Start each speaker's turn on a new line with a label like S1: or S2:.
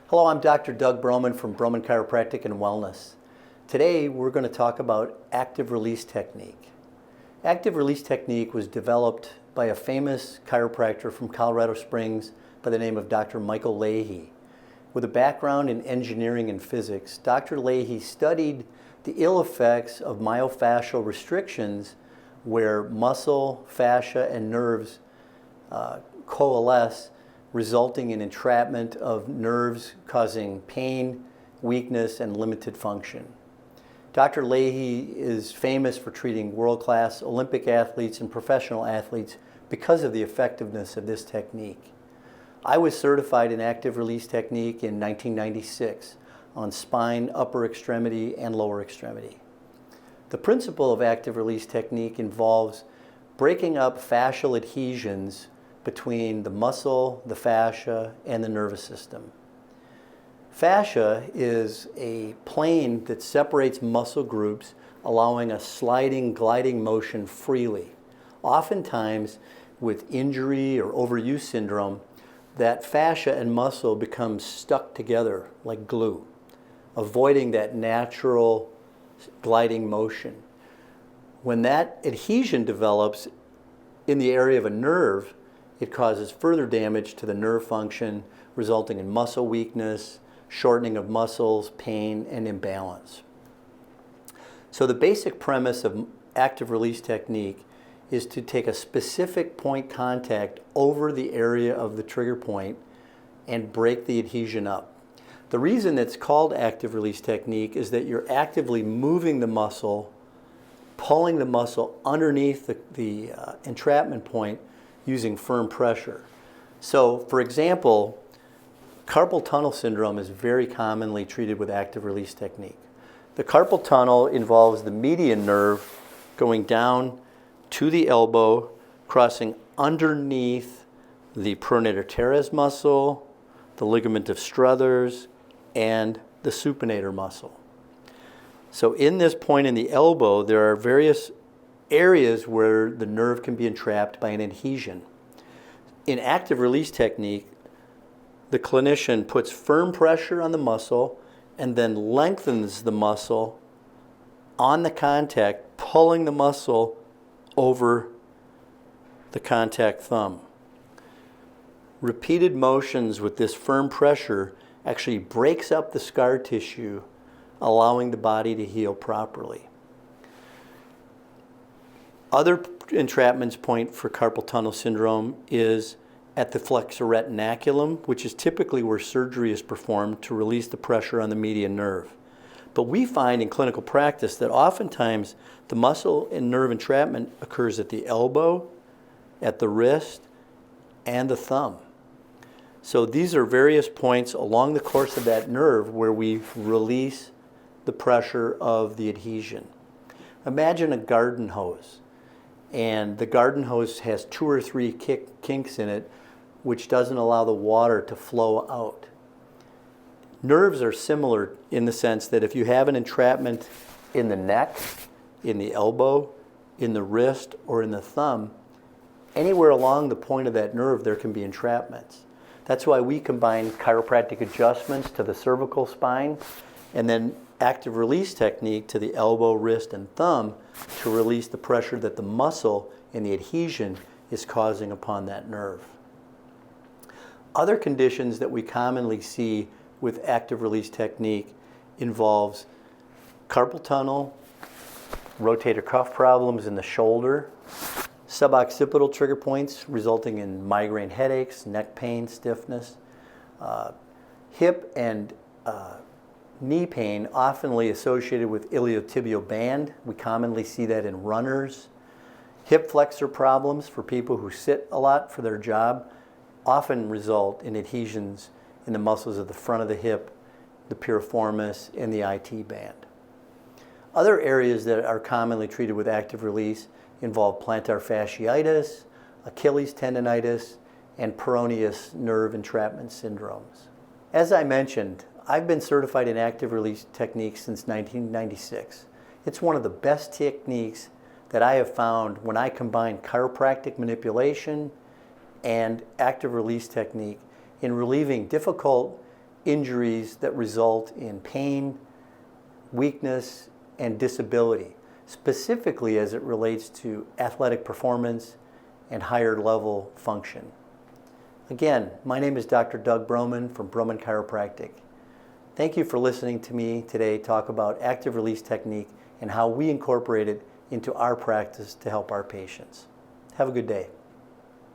S1: Hello, I'm Dr. Doug Broman from Broman Chiropractic and Wellness. Today we're going to talk about active release technique. Active release technique was developed by a famous chiropractor from Colorado Springs by the name of Dr. Michael Leahy. With a background in engineering and physics, Dr. Leahy studied the ill effects of myofascial restrictions where muscle, fascia, and nerves coalesce, resulting in entrapment of nerves causing pain, weakness, and limited function. Dr. Leahy is famous for treating world-class Olympic athletes and professional athletes because of the effectiveness of this technique. I was certified in active release technique in 1996 on spine, upper extremity, and lower extremity. The principle of active release technique involves breaking up fascial adhesions between the muscle, the fascia, and the nervous system. Fascia is a plane that separates muscle groups, allowing a sliding, gliding motion freely. Oftentimes, with injury or overuse syndrome, that fascia and muscle become stuck together like glue, avoiding that natural gliding motion. When that adhesion develops in the area of a nerve, it causes further damage to the nerve function, resulting in muscle weakness, shortening of muscles, pain, and imbalance. So the basic premise of active release technique is to take a specific point contact over the area of the trigger point and break the adhesion up. The reason it's called active release technique is that you're actively moving the muscle, pulling the muscle underneath the entrapment point using firm pressure. So, for example, carpal tunnel syndrome is very commonly treated with active release technique. The carpal tunnel involves the median nerve going down to the elbow, crossing underneath the pronator teres muscle, the ligament of Struthers, and the supinator muscle. So in this point in the elbow, there are various areas where the nerve can be entrapped by an adhesion. In active release technique, the clinician puts firm pressure on the muscle and then lengthens the muscle on the contact, pulling the muscle over the contact thumb. Repeated motions with this firm pressure actually breaks up the scar tissue, allowing the body to heal properly. Other entrapment point for carpal tunnel syndrome is at the flexor retinaculum, which is typically where surgery is performed to release the pressure on the median nerve. But we find in clinical practice that oftentimes the muscle and nerve entrapment occurs at the elbow, at the wrist, and the thumb. So these are various points along the course of that nerve where we release the pressure of the adhesion. Imagine a garden hose, and the garden hose has 2 or 3 kinks in it, which doesn't allow the water to flow out. Nerves are similar in the sense that if you have an entrapment in the neck, in the elbow, in the wrist, or in the thumb, anywhere along the point of that nerve there can be entrapments. That's why we combine chiropractic adjustments to the cervical spine and then active release technique to the elbow, wrist, and thumb to release the pressure that the muscle and the adhesion is causing upon that nerve. Other conditions that we commonly see with active release technique involves carpal tunnel, rotator cuff problems in the shoulder, suboccipital trigger points resulting in migraine headaches, neck pain, stiffness, hip and knee pain oftenly associated with iliotibial band. We commonly see that in runners. Hip flexor problems for people who sit a lot for their job often result in adhesions in the muscles of the front of the hip, the piriformis, and the IT band. Other areas that are commonly treated with active release involve plantar fasciitis, Achilles tendonitis, and peroneus nerve entrapment syndromes. As I mentioned, I've been certified in active release techniques since 1996. It's one of the best techniques that I have found when I combine chiropractic manipulation and active release technique in relieving difficult injuries that result in pain, weakness, and disability, specifically as it relates to athletic performance and higher level function. Again, my name is Dr. Doug Broman from Broman Chiropractic. Thank you for listening to me today talk about active release technique and how we incorporate it into our practice to help our patients. Have a good day.